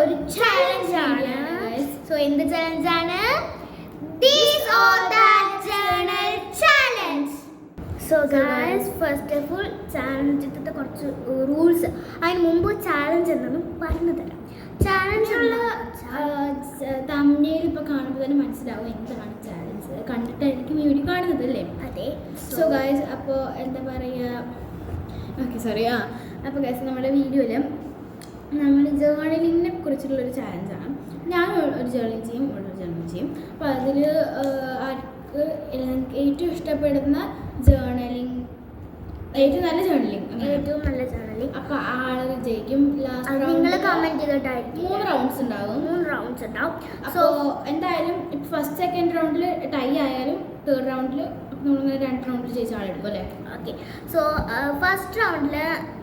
ഒരു ചാലഞ്ച് ആണ്. സോ എന്ത് ചാലഞ്ച് ആണ്? This or that journal challenge. So guys, first of all ചാലഞ്ചിന്റെ കുറച്ച് റൂൾസ്. അതിന് മുമ്പ് ചാലഞ്ച് എന്താണെന്ന് പറഞ്ഞു തരാം. ചാലഞ്ചുള്ള തമ്മിൽ ഇപ്പോൾ കാണുമ്പോൾ തന്നെ മനസ്സിലാവും എന്താണ് ചാലഞ്ച്. കണ്ടിട്ടായിരിക്കും വീഡിയോ കാണുന്നത് അല്ലേ? അതെ. സോ ഗൈസ്, അപ്പോൾ എന്താ പറയുക, ഓക്കെ സോറി. അപ്പോൾ ഗൈസ്, നമ്മുടെ വീഡിയോയിൽ നമ്മൾ ജേർണലിങ്ങിനെ കുറിച്ചുള്ളൊരു ചാലഞ്ചാണ്. ഞാൻ ഒരു ജേർണലിങ് ചെയ്യും, ഒരു ജേർണലിങ് ചെയ്യും. അപ്പോൾ അതിൽ ആർക്ക് ഏറ്റവും ഇഷ്ടപ്പെടുന്ന ജേർണലിങ്, ഏറ്റവും നല്ല ജേർണലിങ് അപ്പോൾ ആൾ ജയിക്കും. ലാസ്റ്റ് നിങ്ങൾ കമന്റ് ചെയ്തിട്ടായിരിക്കും. 3 റൗണ്ട്സ് ഉണ്ടാവും. സോ അപ്പോൾ എന്തായാലും ഫസ്റ്റ് സെക്കൻഡ് റൗണ്ടിൽ ടൈ ആയാലും തേർഡ് റൗണ്ടിൽ നമ്മളിങ്ങനെ 2 റൗണ്ടിൽ ജയിച്ച ആളെടുക്കും അല്ലേ? ഓക്കെ. സോ ഫസ്റ്റ് റൗണ്ടിൽ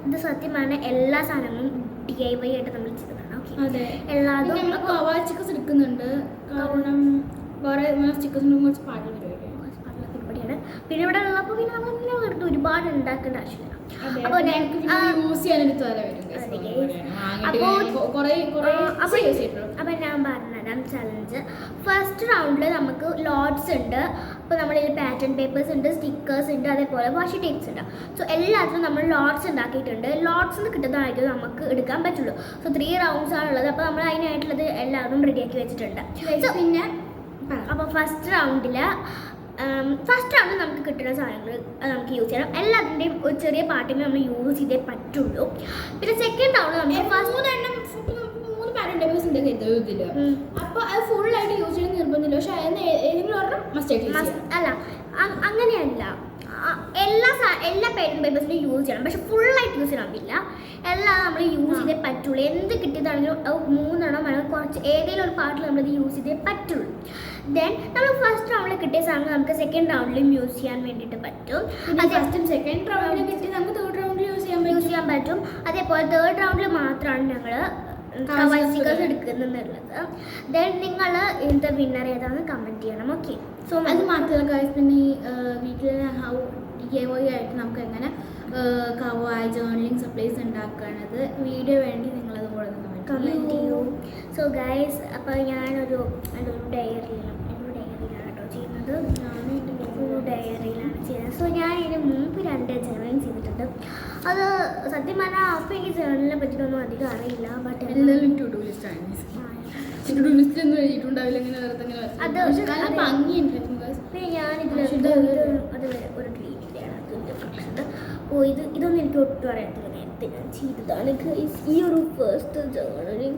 ഇത് സത്യമാണ് എല്ലാ സാധനങ്ങളും DIY ആയിട്ട് നമ്മൾ ചെയ്തതാണ്. ഓക്കെ, അതെ. എല്ലാതും നമ്മൾ കവാ ചിക്കൻസ് എടുക്കുന്നുണ്ട്. കാരണം വേറെ ചിക്കൻസിന് കുറച്ച് പാടുള്ള പരിപാടിയാണ്. പിന്നെ ഇവിടെ ഉള്ളപ്പോൾ പിന്നെ നമ്മളിങ്ങനെ വെറുതെ ഒരുപാട് ഉണ്ടാക്കേണ്ട ആവശ്യമില്ല. അപ്പോൾ യൂസ് ചെയ്യാനൊരു തല വരും. അപ്പം ഞാൻ പറഞ്ഞുതരാം ചലഞ്ച്. ഫസ്റ്റ് റൗണ്ടിൽ നമുക്ക് ലോഡ്സ് ഉണ്ട്. അപ്പോൾ നമ്മളിൽ പാറ്റേൺ പേപ്പേഴ്സ് ഉണ്ട്, സ്റ്റിക്കേഴ്സ് ഉണ്ട്, അതേപോലെ വാഷി ടേപ്സ് ഉണ്ട്. സോ എല്ലാത്തിനും നമ്മൾ ലോഡ്സ് ഉണ്ടാക്കിയിട്ടുണ്ട്. ലോഡ്സ് നിന്ന് കിട്ടുന്നതായിരിക്കും നമുക്ക് എടുക്കാൻ പറ്റുള്ളൂ. സോ 3 റൗണ്ട്സ് ആണുള്ളത്. അപ്പോൾ നമ്മൾ അതിനായിട്ടുള്ളത് എല്ലാവരും റെഡിയാക്കി വെച്ചിട്ടുണ്ട്. സോ പിന്നെ അപ്പോൾ ഫസ്റ്റ് റൗണ്ടിൽ നമുക്ക് കിട്ടുന്ന സാധനങ്ങൾ നമുക്ക് യൂസ് ചെയ്യണം. എല്ലാത്തിൻ്റെയും ഒരു ചെറിയ പാർട്ടിമേ നമ്മൾ യൂസ് ചെയ്തേ പറ്റുള്ളൂ. പിന്നെ സെക്കൻഡ് റൗണ്ട് നമുക്ക് 3 പാറ്റേൺ പേപ്പേഴ്സ് ഉണ്ട് ഇതിൽ. അപ്പോൾ അത് ഫുള്ളായിട്ട് യൂസ് ചെയ്യുന്ന നിർബന്ധമില്ല. പക്ഷേ അതിന് ഏതെങ്കിലും ഒരെണ്ണം അല്ല, അങ്ങനെയല്ല. എല്ലാ പാറ്റേൺ പേപ്പേഴ്സിനും യൂസ് ചെയ്യണം. പക്ഷെ ഫുള്ളായിട്ട് യൂസ് ചെയ്യാൻ പറ്റില്ല. എല്ലാം നമ്മൾ യൂസ് ചെയ്തേ പറ്റുള്ളൂ. എന്ത് കിട്ടിയതാണെങ്കിലും 3 എണ്ണം അല്ലെങ്കിൽ കുറച്ച് ഏതെങ്കിലും ഒരു പാർട്ടിൽ നമ്മളിത് യൂസ് ചെയ്തേ പറ്റുള്ളൂ. ദെൻ നമ്മൾ ഫസ്റ്റ് റൗണ്ടിൽ കിട്ടിയ സാധനം നമുക്ക് സെക്കൻഡ് റൗണ്ടിലും യൂസ് ചെയ്യാൻ വേണ്ടിയിട്ട് പറ്റും. ഫസ്റ്റും സെക്കൻഡ് റൗണ്ടിൽ കിട്ടി നമുക്ക് തേർഡ് റൗണ്ടിൽ യൂസ് ചെയ്യാൻ പറ്റും. അതേപോലെ തേർഡ് റൗണ്ടിൽ മാത്രമാണ് ഞങ്ങൾ സ്റ്റിക്കേഴ്സ് എടുക്കുന്നുള്ളത്. ദെൻ നിങ്ങൾ ഇതിൻ്റെ വിന്നർ ഏതാണെന്ന് കമൻറ്റ് ചെയ്യണം. ഓക്കെ. സോ അത് മാത്രമല്ല ഗൈസ്, പിന്നെ വീട്ടിൽ DIY ആയിട്ട് നമുക്ക് എങ്ങനെ കവായ് ജേർണലിംഗ് സപ്ലൈസ് ഉണ്ടാക്കുന്നത് വീഡിയോ വേണ്ടി നിങ്ങളത് കൂടെ കമൻറ്റ് ചെയ്യൂ. സോ ഗൈസ്, അപ്പോൾ ഞാനൊരു ഡയറിയിലാണ് കേട്ടോ ചെയ്യുന്നത്. ഡയറിയിലാണ് ചെയ്യുന്നത്. സോ ഞാൻ ഇതിന് മുമ്പ് 2 ജേർണലിംഗ് ചെയ്തിട്ടുണ്ട്. അത് സത്യം പറഞ്ഞാൽ അപ്പോൾ എനിക്ക് ജേർണലിനെ പറ്റിയിട്ടൊന്നും അധികം അറിയില്ല. ബട്ട് എല്ലാവരും ടു ഡു ലിസ്റ്റ് ലിസ്റ്റിലൊന്നും എഴുതിയിട്ടുണ്ടാവില്ല. പിന്നെ ഞാനിതിൽ ഒരു ഡ്രീമിൻ്റെയാണ് അതിൻ്റെ ഫംഗ്ഷൻ. ഇതൊന്നും എനിക്ക് ഒട്ടും അറിയത്തില്ല. നേരത്തെ ഞാൻ ചെയ്തതാണ് ഈ ഒരു ഫസ്റ്റ് ജേർണലിംഗ്.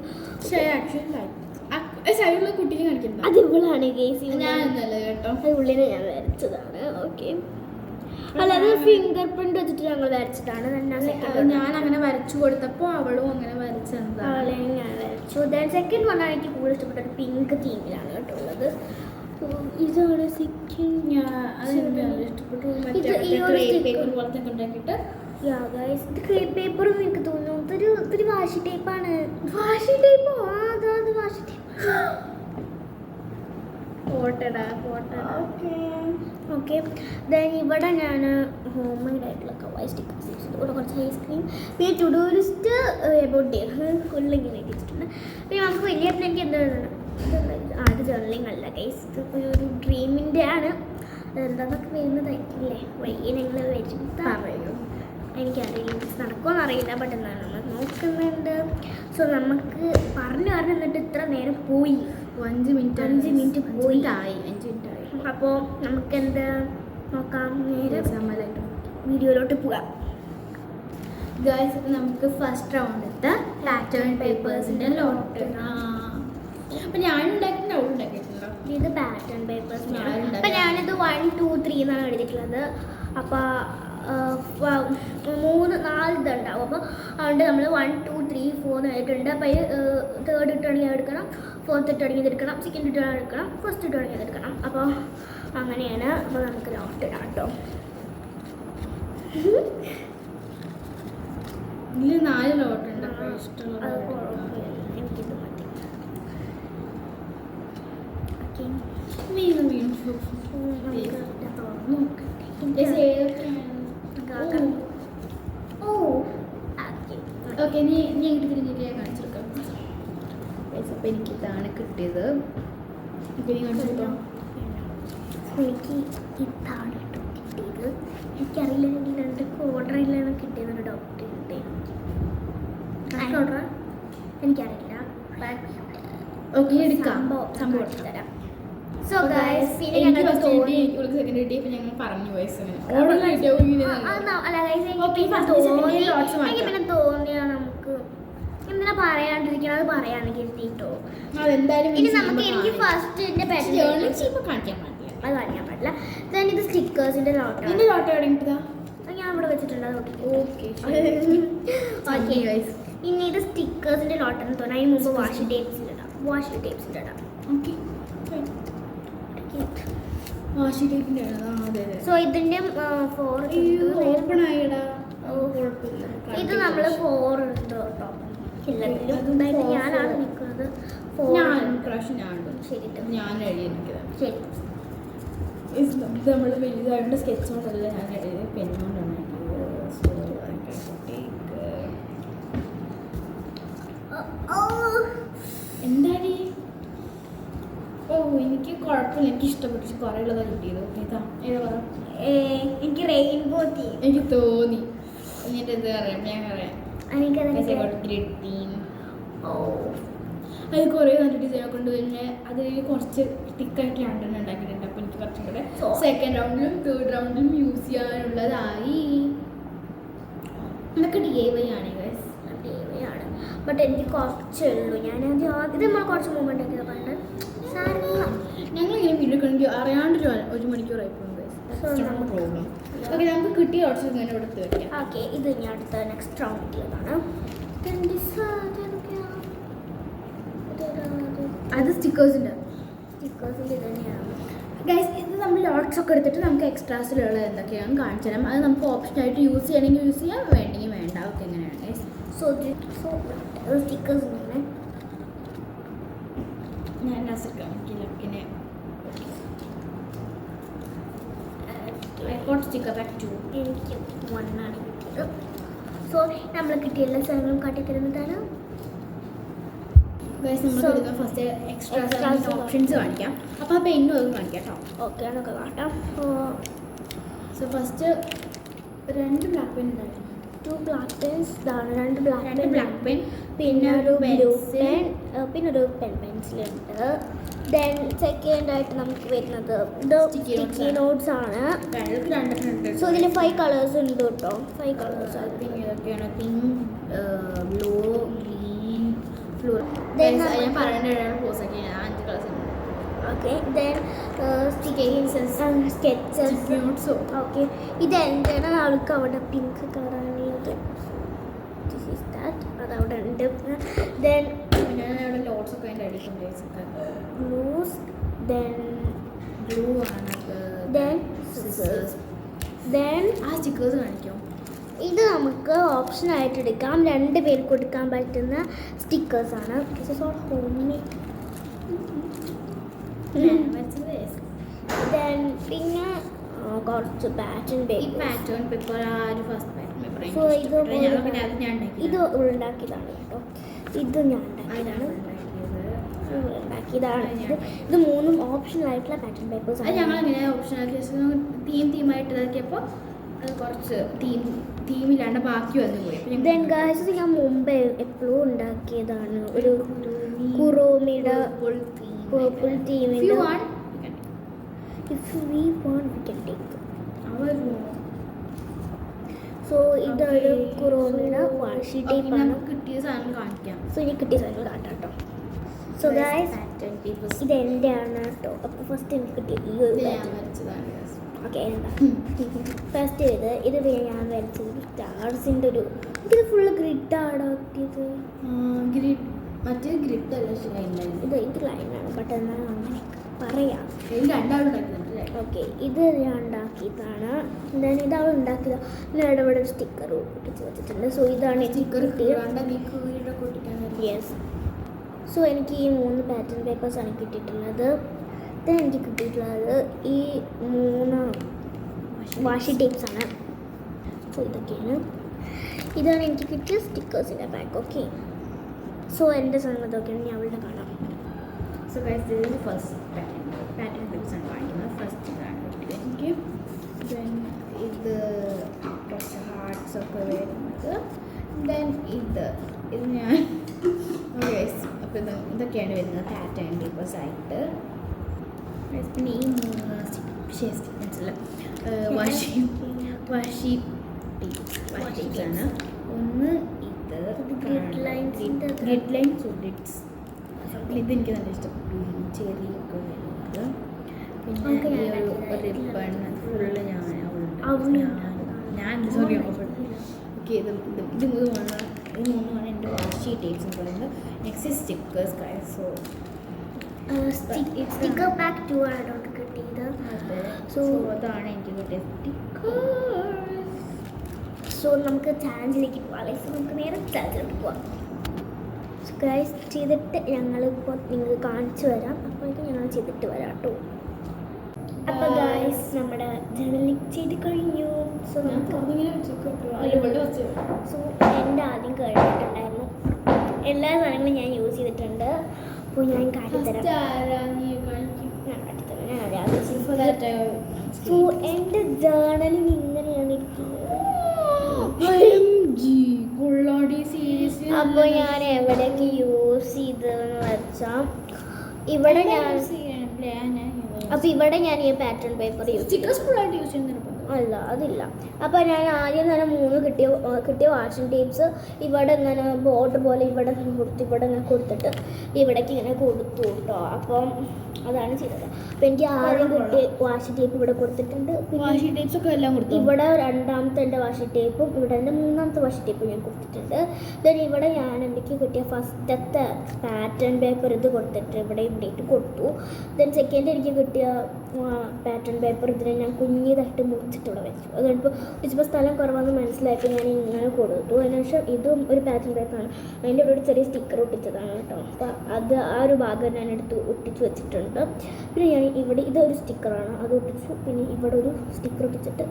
കുട്ടിയെ കാണിക്കുന്നത് അത് ഇവളാണ് കേസ്. കേട്ടോ, ഉള്ളിനെ ഞാൻ വരച്ചതാണ്. ഓക്കെ, അല്ലാതെ ഫിംഗർ പ്രിന്റ് വെച്ചിട്ട് ഞങ്ങൾ വരച്ചിട്ടാണ്. ഞാൻ അങ്ങനെ വരച്ചു കൊടുത്തപ്പോൾ അവളും അങ്ങനെ വരച്ചതാണ്. ഞാൻ വരച്ചു. ദെൻ സെക്കൻഡ് വണ്ണാണ് എനിക്ക് കൂടുതൽ ഇഷ്ടപ്പെട്ട ഒരു പിങ്ക് തീമിലാണ് കേട്ടോ ഉള്ളത്. ഇതാണ് സെക്കൻഡ്. ഇത് ക്രേപ്പ് പേപ്പറും എനിക്ക് തോന്നുന്നു ഇതൊരു വാഷി ടേപ്പാണ്. വാഷി ടേപ്പോ? അത് വാഷി ടേപ്പ്. ഓക്കെ. ദെൻ ഇവിടെ ഞാൻ ഹോം മെയ്ഡ് ആയിട്ടുള്ള കവായ് സ്റ്റിക്കേഴ്സ് യൂസ് ചെയ്തു. ഇവിടെ കുറച്ച് ഐസ്ക്രീം, പിന്നെ to do list about day ഫുള്ളിങ്ങനെ വെച്ചിട്ടുണ്ട്. പിന്നെ നമുക്ക് വലിയ എനിക്ക് എന്താണ് അത് ജേർണലിംഗ് അല്ല ഗൈസ്, ഇത് ഒരു ഡ്രീമിൻ്റെ ആണ്. അതെന്താന്നൊക്കെ വരുന്നതായിരിക്കില്ലേ വഴിയെ ഞങ്ങൾ വരും പറയും. എനിക്കറിയില്ല, നടക്കുമെന്ന് അറിയില്ല. ബട്ട് എന്താണ് നമ്മൾ നോക്കുന്നുണ്ട്. സോ നമുക്ക് പറഞ്ഞു എന്നിട്ട് ഇത്ര നേരം പോയി. 5 മിനിറ്റ് പോയി. അപ്പോൾ നമുക്ക് എന്താ നോക്കാം, നേരെ വീഡിയോയിലോട്ട് പോകാം. ഗൈസ്, അപ്പോൾ നമുക്ക് ഫസ്റ്റ് റൗണ്ടിലത്തെ പാറ്റേൺ പേപ്പേഴ്സിൻ്റെ ലോട്ട്. അപ്പം ഞാനുണ്ടാക്കിയിട്ടുണ്ട്, അവളുണ്ടാക്കിയിട്ടുണ്ടോ? ഇത് പാറ്റേൺ പേപ്പേഴ്സ്. അപ്പം ഞാനിത് 1 2 3 എന്നാണ് എഴുതിയിട്ടുള്ളത്. അപ്പോൾ 3-4 ഇതുണ്ടാവും. അപ്പോൾ അതുകൊണ്ട് നമ്മൾ 1 2 3 4 ആയിട്ടുണ്ട്. അപ്പോൾ തേർഡ് ഇട്ടാണെങ്കിൽ എടുക്കണം, ഫോർത്ത് ഇട്ടാണെങ്കിൽ എടുക്കണം, സെക്കൻഡ് ഇട്ടാണെങ്കിൽ എടുക്കണം, ഫസ്റ്റ് ഇട്ടാണെങ്കിൽ എടുക്കണം. അപ്പോൾ അങ്ങനെയാണ്. അപ്പോൾ നമുക്ക് ലോട്ട് ഇടാം കേട്ടോ. ഇതിൽ 4 ലോട്ടുണ്ട്. അപ്പോൾ ഇഷ്ടമുള്ള എനിക്കിത് മതി. ഓക്കെ, നീ ഇങ്ങോട്ട് തിരിഞ്ഞിട്ട് കാണിച്ചെടുക്കാം. അപ്പോൾ എനിക്ക് ഇതാണ് കിട്ടിയത്. ഇനി കാണിച്ചിട്ടോ എനിക്ക് ഇതാണ് കേട്ടോ കിട്ടിയത്. എനിക്കറിയില്ല, എനിക്ക് 2 ഓർഡറിലാണ് കിട്ടിയത് ഡോക്ടറിൻ്റെ ഓർഡർ എനിക്കറിയില്ല. ഓക്കെ എടുക്കാം. സംഭവം തരാം. സോ ഗൈസ് പിന്നെ എനിക്ക് ഞങ്ങൾ ഫസ്റ്റ് കിട്ടി, ഇവൾക്ക് സെക്കൻഡ് കിട്ടി. ഇപ്പം ഞങ്ങൾ പറഞ്ഞു വയസ്സിന് ഓർഡർ കിട്ടിയാൽ പിന്നെ തോന്നിയാ നമുക്ക് എന്തിനാ പറയാണ്ടിരിക്കണം, അത് പറയാന്ന് കരുതിട്ടോ. അതെന്തായാലും ഇനി നമുക്ക് എനിക്ക് ഫസ്റ്റിന്റെ ഇപ്പൊ കാണിക്കാൻ പാടില്ല. അത് കാണിക്കാൻ പാടില്ല. ദെൻ ഇത് സ്റ്റിക്കേഴ്സിന്റെ ലോട്ടാണ്. ഇതിന്റെ ലോട്ടോ എവിടെയാ? ഞാൻ ഇവിടെ വെച്ചിട്ടുണ്ട്. ഓക്കെ ഇനി ഇത് സ്റ്റിക്കേഴ്സിന്റെ ലോട്ടാണ് തോന്നുന്നു. അതിന് മുമ്പ് വാഷി ടേപ്സിന്റെ ഇടാം. ഓക്കെ വാഷി ടേപ്പിന്റെ അതെ. സോ ഇതിന്റെ 4 ഓപ്പൺ ആയിടാ. കുഴപ്പമില്ല. ഇത് നമ്മൾ 4 ഉണ്ട് കേട്ടോ. ഞാനാണ് നിൽക്കുന്നത്. ശരി ഞാൻ എഴുതി നിൽക്കുന്നത്. ശരി. ഇത് നമ്മൾ വലുതായിട്ട് സ്കെച്ച് കൊണ്ടല്ല ഞാൻ എഴുതിയത്, പെണ്ണുകൊണ്ടാണ് എഴുതിയത്. എന്താടി? ഓ എനിക്ക് കുഴപ്പമില്ല, എനിക്ക് ഇഷ്ടപ്പെട്ടു. കുറേ ഉള്ളതാണ് കിട്ടിയത്. ഏതാ പറ. എനിക്ക് റെയിൻബോ തീം എനിക്ക് തോന്നി. എന്നിട്ട് ഇത് പറയാം, ഞാൻ പറയാം. Grid theme. അത് കുറേ നല്ല ഡിസൈനൊക്കെ ഉണ്ട്. പിന്നെ അതിൽ കുറച്ച് തിക്കായിട്ട് 2 ഉണ്ടാക്കിയിട്ടുണ്ട്. അപ്പോൾ എനിക്ക് കുറച്ചും കൂടെ സെക്കൻഡ് റൗണ്ടിലും തേർഡ് റൗണ്ടിലും യൂസ് ചെയ്യാനുള്ളതായി. ഇതൊക്കെ DIY ആണ് ഗൈസ്, DIY ആണ്. ബട്ട് എനിക്ക് കുറച്ചേ ഉള്ളൂ. ഞാൻ ഇത് നമ്മൾ കുറച്ച് മുമ്പ് ഉണ്ടാക്കിയത് പണ്ട്. ഞങ്ങളിങ്ങനെ വീഡിയോ കണ്ടി അറിയാണ്ട് 1 മണിക്കൂറായി പോകും. പ്രോബ്ലം. ഓക്കെ നമുക്ക് കിട്ടിയ ഓട്സ് ഇങ്ങനെ എടുത്ത് വെക്കാം. ഓക്കെ ഇത് ഞാൻ അടുത്ത നെക്സ്റ്റ് റൗണ്ടിലാണ്. അത് സ്റ്റിക്കേഴ്സിൻ്റെ ഇത് തന്നെയാണ് ഗൈസ്. ഇത് നമ്മൾ ലോട്ട്സ് ഒക്കെ എടുത്തിട്ട് നമുക്ക് എക്സ്ട്രാസിലുള്ള എന്തൊക്കെയാണ് കാണിച്ചു തരാം. അത് നമുക്ക് ഓപ്ഷനായിട്ട് യൂസ് ചെയ്യണമെങ്കിൽ യൂസ് ചെയ്യാം, വേണ്ടെങ്കിൽ വേണ്ട. ഓക്കെ എങ്ങനെയാണ് ഗൈസ്? സ്റ്റിക്കേഴ്സ് ഉണ്ടെങ്കിൽ ഞാൻ ലക്കിനെ സ്റ്റിക്കർ ബാക്ക് 2 എനിക്ക് 1 ആണ് കിട്ടിയത്. സോ നമ്മൾ കിട്ടിയ എല്ലാ സാധനങ്ങളും കാട്ടിത്തരുന്നതാണ്. ഗൈസ് നമ്മൾ ഫസ്റ്റ് എക്സ്ട്രാ ഓപ്ഷൻസ് കാണിക്കാം. അപ്പോൾ ആ പെന്നും അത് കാണിക്കാം കേട്ടോ. ഓക്കെ എന്നൊക്കെ കാട്ടാം. സോ ഫസ്റ്റ് 2 ബ്ലാക്ക് പെൻ ഉണ്ടായിരുന്നു. 2 ബ്ലാക്ക് പെൻസ് ഇതാണ്. 2 ബ്ലാക്ക് പെൻ, പിന്നെ ഒരു ബ്ലൂ പെൻ, പിന്നെ ഒരു പെൻസിലുണ്ട്. ദെൻ സെക്കൻഡ് ആയിട്ട് നമുക്ക് വരുന്നത് സ്റ്റിക്കി നോട്ട്സ് ആണ്. സോ ഇതിൽ 5 കളേഴ്സ് ഉണ്ട് കേട്ടോ. 5 കളേഴ്സ് ഇതൊക്കെയാണ്. Pink, blue, green, blue. ഞാൻ പറയുന്ന 5 കളേഴ്സ് ഉണ്ട്. Okay then sketches. ഓക്കെ ഇത് എന്താണ് ആൾക്ക് അവിടെ പിങ്ക് കളറാണുള്ളത്. അതവിടെ ഉണ്ട്. ദെൻ ഞാനവിടെ ലോട്ട്സ് ഒക്കെ അതിൻ്റെ അടിക്കുന്നുണ്ട്. ബ്ലൂസ്, ദെൻ ബ്ലൂ ആണ്. ദെൻ ആ സ്റ്റിക്കേഴ്സ് കാണിക്കും. ഇത് നമുക്ക് ഓപ്ഷനായിട്ട് എടുക്കാം. 2 പേർക്ക് കൊടുക്കാൻ പറ്റുന്ന സ്റ്റിക്കേഴ്സാണ്. ദെൻ പിന്നെ കുറച്ച് പാറ്റേൺ പേപ്പർ. സോ ഇത് ഉണ്ടാക്കിയതാണ് കേട്ടോ. ഇത് ഞാൻ ഉണ്ടാക്കിയതാണ്. ഇത് 3 ഓപ്ഷണലായിട്ടുള്ള പാറ്റേൺ പേപ്പേഴ്സ് ആണ്. ഞങ്ങളങ്ങനെ ഓപ്ഷനാക്കി തീമായിട്ട് ഇതാക്കിയപ്പോൾ അത് കുറച്ച് തീമില്ലാണ്ട് ബാക്കി വന്നു പോയി. ദെൻ ഗൈസ് ഞാൻ മുമ്പ് എപ്പോഴും ഉണ്ടാക്കിയതാണ് ഒരു കുറോമിയുടെ പേർപ്പിൾ തീമിൻ്റെ. If we want we can take. So ഇതൊരു കുറോമിയുടെ വാഷി ടേപ്പാണ്. കിട്ടിയ സാധനം കാണിക്കാം. സോ ഇനി കിട്ടിയ സാധനം കാട്ടാം കേട്ടോ. സോ ഗൈസ് ഇത് എൻ്റെ ആണ് കേട്ടോ. അപ്പോൾ ഫസ്റ്റ് എനിക്ക് കിട്ടിയ ഈ ഒരു ഓക്കെ എന്താ ഫസ്റ്റ് ഇത് പിന്നെ ഞാൻ വരച്ചത് സ്റ്റാർസിൻ്റെ ഒരു ഇത് ഫുള്ള് ഗ്രിഡാണ് ആക്കിയത്. മറ്റേ ഗ്രിഡ് അല്ല ഇത് ലൈനാണ്. ബട്ട് എന്നാൽ അങ്ങനെ പറയാം. ഓക്കെ ഇത് ഞാൻ ഉണ്ടാക്കിയതാണ്. ദെൻ ഇത് അവൾ ഉണ്ടാക്കിയതാണ്. പിന്നെ ഇവിടെ ഒരു സ്റ്റിക്കർ ഒട്ടിച്ച് വെച്ചിട്ടുണ്ട്. സോ ഇതാണ് സ്റ്റിക്കർ യെസ്. സോ എനിക്ക് ഈ 3 പാറ്റേൺ പേപ്പേഴ്സാണ് കിട്ടിയിട്ടുള്ളത്. ദെൻ എനിക്ക് കിട്ടിയിട്ടുള്ളത് ഈ 3 വാഷി ടേപ്സാണ്. സോ ഇതൊക്കെയാണ്. ഇതാണ് എനിക്ക് കിട്ടിയ സ്റ്റിക്കേഴ്സിൻ്റെ പാക്ക്. ഓക്കെ സോ എൻ്റെ സംഗതിയൊക്കെയാണ് ഞാൻ അവളുടെ കാണാം. So guys this is first pattern papers ആണ് കാണിക്കുന്നത്. ഫസ്റ്റ് ഇതാണ് എനിക്ക്. ദെൻ ഇത് കുറച്ച് ഹാർട്ട്സ് ഒക്കെ വരുന്നത്. ദെൻ ഇത് ഞാൻ ഗൈസ് അപ്പോൾ ഇതൊക്കെയാണ് വരുന്നത് പാറ്റേൺ പേപ്പേഴ്സ് ആയിട്ട്. പിന്നെ ഈ 3 സ്റ്റിക്കൻസിൽ വാഷി ടീപ്സാണ്. ഒന്ന് ഇത് ഗ്രിഡ് ലൈൻ സോഡിറ്റ്സ്. ഇതെനിക്ക് നല്ല ഇഷ്ടപ്പെട്ടു. ചെറിയൊക്കെ വരുന്നത്. പിന്നെ ഈ ഒരു റിബൺ ഫുള്ള് ഞാൻ സോറി ഓക്കെ. ഇത് മൂന്നുമാണ് എൻ്റെ വാഷി ടേപ്സ് എന്ന് പറയുന്നത്. Next stickers guys. So sticker pack 2 ആണ് ഡോട്ട് കിട്ടിയത്. സോ അതാണ് എനിക്ക് കിട്ടിയ സ്റ്റിക്കേഴ്സ്. സോ നമുക്ക് ചാലഞ്ചിലേക്ക് പോകാം. സോ നമുക്ക് നേരെ ചാലഞ്ചിലേക്ക് പോവാം. സോ ഗൈസ് ചെയ്തിട്ട് ഞങ്ങളിപ്പോൾ നിങ്ങൾക്ക് കാണിച്ചു തരാം. അപ്പോഴേക്കും ഞങ്ങൾ ചെയ്തിട്ട് വരാം കേട്ടോ. അപ്പോൾ ഗൈസ് നമ്മുടെ ജേർണലിംഗ് ചെയ്ത് കഴിഞ്ഞു. സോ നമുക്ക് സോ എൻ്റെ ആദ്യം കഴിഞ്ഞിട്ടുണ്ടായിരുന്നു. എല്ലാ സാധനങ്ങളും ഞാൻ യൂസ് ചെയ്തിട്ടുണ്ട്. അപ്പോൾ ഞാൻ കാട്ടിത്തരാം. സോ എൻ്റെ ജേർണലിങ് ഇങ്ങനെയാണ് ഇരിക്കുന്നത്. അപ്പോൾ ഞാൻ എവിടെയൊക്കെ യൂസ് ചെയ്തതെന്ന് വെച്ചാൽ ഇവിടെ ഞാൻ ഈ പാറ്റേൺ പേപ്പർ അല്ല അതില്ല. അപ്പോൾ ഞാൻ ആദ്യം തന്നെ 3 കിട്ടിയ വാഷിംഗ് ടേപ്സ് ഇവിടെ ഇങ്ങനെ ബോർഡ് പോലെ ഇവിടെ ഇങ്ങനെ കൊടുത്തിട്ട് ഇവിടേക്ക് ഇങ്ങനെ കൊടുത്തു കേട്ടോ. അപ്പം അതാണ് ചെയ്തത്. അപ്പം എനിക്ക് ആദ്യം കിട്ടിയ വാഷിംഗ് ടേപ്പ് ഇവിടെ കൊടുത്തിട്ടുണ്ട്. വാഷിംഗ് ടേപ്സ് ഒക്കെ എല്ലാം കൊടുത്തു. ഇവിടെ 2ാമത്തെ എൻ്റെ വാഷിംഗ് ടേപ്പും ഇവിടെ എൻ്റെ 3ാമത്തെ വാഷിംഗ് ടേപ്പും ഞാൻ കൊടുത്തിട്ടുണ്ട്. ദെൻ ഇവിടെ ഞാൻ എനിക്ക് കിട്ടിയ ഫസ്റ്റത്തെ പാറ്റേൺ പേപ്പർ ഇത് കൊടുത്തിട്ട് ഇവിടെ ഇട്ട് കൊടുത്തു. ദെൻ സെക്കൻഡ് എനിക്ക് കിട്ടിയ പാറ്റേൺ പേപ്പർ ഇതിനെ ഞാൻ കുഞ്ഞിതായിട്ട് മുറിച്ചിട്ട് ഇവിടെ വെച്ചു. അത് കഴിഞ്ഞപ്പോൾ വെച്ചപ്പോൾ സ്ഥലം കുറവാണെന്ന് മനസ്സിലായപ്പോൾ ഞാൻ ഇങ്ങനെ കൊടുത്തു. അതിനുശേഷം ഇതും ഒരു പാറ്റേൺ പേപ്പറാണ്. അതിൻ്റെ ഇവിടെ ഒരു ചെറിയ സ്റ്റിക്കർ ഒട്ടിച്ചതാണ് കേട്ടോ. അപ്പോൾ അത് ആ ഒരു ഭാഗം ഞാൻ എടുത്ത് ഒട്ടിച്ച് വെച്ചിട്ടുണ്ട്. പിന്നെ ഞാൻ ഇവിടെ ഇതൊരു സ്റ്റിക്കറാണ്, അത് ഒട്ടിച്ചു. പിന്നെ ഇവിടെ ഒരു സ്റ്റിക്കർ ഒട്ടിച്ചിട്ട്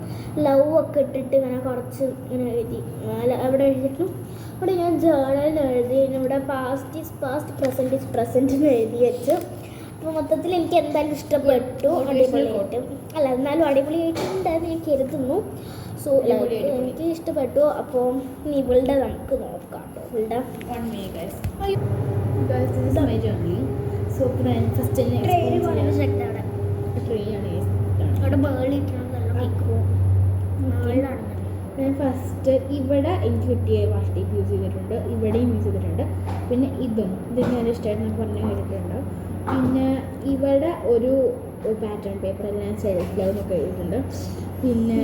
ലവ് ഒക്കെ ഇട്ടിട്ട് ഇങ്ങനെ കുറച്ച് ഇങ്ങനെ എഴുതി അവിടെ എഴുതിയിട്ടു. അവിടെ ഞാൻ ജേർണലിൽ എഴുതി. ഇവിടെ past is past, present is present എന്ന് എഴുതി വെച്ച്. അപ്പോൾ മൊത്തത്തിൽ എനിക്ക് എന്തായാലും ഇഷ്ടപ്പെട്ടു. അടിപൊളിയായിട്ട് അല്ല എന്നാലും അടിപൊളിയായിട്ടുണ്ടായിരുന്നു ഞാൻ കരുതുന്നു. സോ എനിക്ക് ഇഷ്ടപ്പെട്ടു. അപ്പോൾ ഇവളുടെ നമുക്ക് നോക്കാം കേട്ടോ. ഇവളുടെ ഞാൻ ഫസ്റ്റ് ഇവിടെ എനിക്ക് കിട്ടിയ വാഷ് ടേപ്പ് യൂസ് ചെയ്തിട്ടുണ്ട്. ഇവിടെയും യൂസ് ചെയ്തിട്ടുണ്ട്. പിന്നെ ഇതും ഞാൻ ഇഷ്ടമായിട്ട് ഞാൻ പറഞ്ഞു കേട്ടിട്ടുണ്ട്. പിന്നെ ഇവിടെ ഒരു പാറ്റേൺ പേപ്പർ ഞാൻ സെൽഫ് ലവ് എന്നൊക്കെ എഴുതിയിട്ടുണ്ട്. പിന്നെ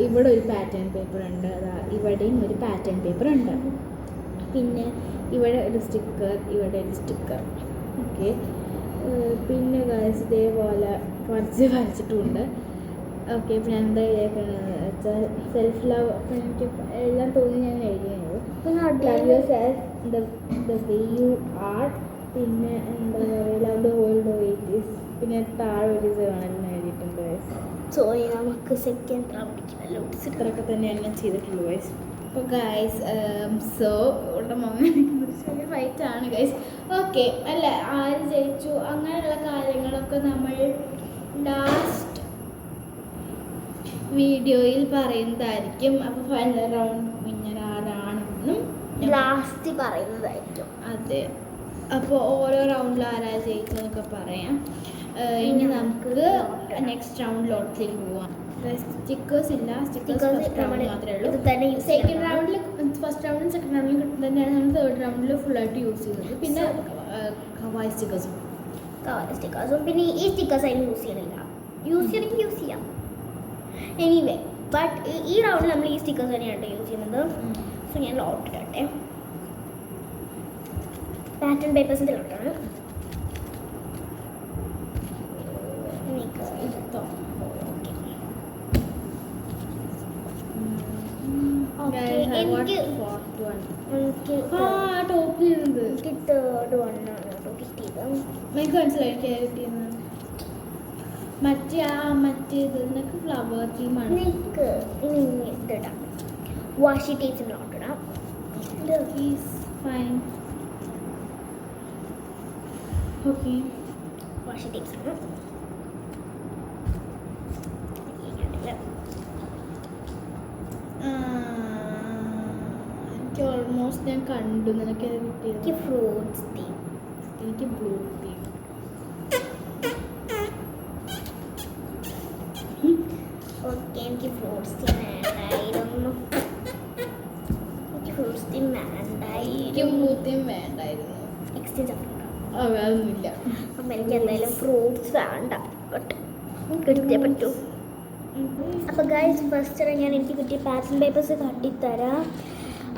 ഇവിടെ ഒരു പാറ്റേൺ പേപ്പർ ഉണ്ട്. ഇവിടെയും ഒരു പാറ്റേൺ പേപ്പർ ഉണ്ട്. പിന്നെ ഇവിടെ ഒരു സ്റ്റിക്കർ, ഇവിടെ ഒരു സ്റ്റിക്കർ. ഓക്കെ. പിന്നെ ഗൈസ് ഇതേപോലെ കുറച്ച് വരച്ചിട്ടുമുണ്ട്. ഓക്കെ. അപ്പോൾ ഞാൻ എന്താ എഴുതിയേക്കുന്നത് വെച്ചാൽ സെൽഫ് ലവ്. അപ്പോൾ എനിക്ക് എല്ലാം തോന്നി ഞാൻ എഴുതിയത് love your self the way you are. പിന്നെ എന്താ പറയുക love the world wait is. പിന്നെ താഴെ ഒരു ജേർണലിന് എഴുതിയിട്ടുണ്ട് ഗൈസ്. സോ നമുക്ക് സെക്കൻഡ് റൗണ്ടിൽ ഇത്രയൊക്കെ തന്നെയാണ് ഞാൻ ചെയ്തിട്ടുള്ളൂ ഗൈസ്. അപ്പോൾ ഗൈസ് സോ ഇവിടെ ചെറിയ ഫൈറ്റാണ് ഗൈസ്. ഓക്കെ അല്ല ആര് ജയിച്ചു അങ്ങനെയുള്ള കാര്യങ്ങളൊക്കെ നമ്മൾ ലാസ്റ്റ് വീഡിയോയിൽ പറയുന്നതായിരിക്കും. അപ്പോൾ ഫൈനൽ റൗണ്ട് വിന്നർ ആരാണെന്നും ലാസ്റ്റ് പറയുന്നതായിരിക്കും. അതെ. അപ്പോൾ ഓരോ റൗണ്ടിൽ ആരാ ജയിച്ചതെന്നൊക്കെ പറയാം. ഇനി നമുക്ക് നെക്സ്റ്റ് റൗണ്ടിലോട്ടേക്ക് പോവാം. സ്റ്റിക്കേഴ്സ് ഇല്ല. സ്റ്റിക്കേഴ്സ് ഫസ്റ്റ് റൗണ്ട് മാത്രമേ ഉള്ളൂ. സെക്കൻഡ് റൗണ്ടിൽ ഫസ്റ്റ് റൗണ്ടിലും സെക്കൻഡ് റൗണ്ടിലും കിട്ടുന്നത് തന്നെയാണ് നമ്മൾ തേർഡ് റൗണ്ടിൽ ഫുള്ളായിട്ട് യൂസ് ചെയ്യുന്നത്. പിന്നെ കവായ് സ്റ്റിക്കേഴ്സും പിന്നെ ഈ സ്റ്റിക്കേഴ്സ് അതിന് യൂസ് ചെയ്യണില്ല. യൂസ് ചെയ്യാം എനിവേ. ബട്ട് ഈ റൗണ്ടിൽ നമ്മൾ ഈ സ്റ്റിക്കേഴ്സ് തന്നെയാണ് യൂസ് ചെയ്യുന്നത്. സോ ഞാൻ ലോട്ട് ഇട്ടെ. പാറ്റേൺ പേപ്പേഴ്സിൻ്റെ ലോട്ടാണ്. എനിക്ക് തേർഡ് വണ്ണാണ് കേട്ടോ കിട്ടിയത്. എനിക്ക് മനസ്സിലായി കിട്ടിയെന്ന്. മറ്റേത് നിനക്ക് ഫ്ലവർ തീമാണ്. നിനക്ക് ഇനി ഇതിടാം വാഷി ടേപ്സിൻ്റെ ലോട്ടിടാം. ഫൈൻ. ഓക്കെ. വാഷി ടേപ്സ് ആണ്. എനിക്ക് ഓൾമോസ്റ്റ് ഞാൻ കണ്ടു. നിനക്ക് എനിക്ക് ഫ്രൂട്ട്സ് തീം. എനിക്ക് ബ്ലൂ തീം. ഓക്കെ, എനിക്ക് ഫ്രൂട്ട്സ് തീം വേണ്ടായിരുന്നു. എനിക്ക് ഫ്രൂട്ട്സ് തീം എനിക്ക് ബ്ലൂ തീം വേണ്ടായിരുന്നു. എക്സ്ചേഞ്ച് അതൊന്നുമില്ല. അപ്പം എനിക്ക് എന്തായാലും ഫ്രൂട്ട്സ് വേണ്ട. ബട്ട് കിട്ടിയേ പറ്റൂ. അപ്പോൾ ഗൈസ്, ഫസ്റ്റ് ഞാൻ എനിക്ക് കിട്ടിയ പാറ്റേൺ പേപ്പേഴ്സ് കാട്ടിത്തരാം.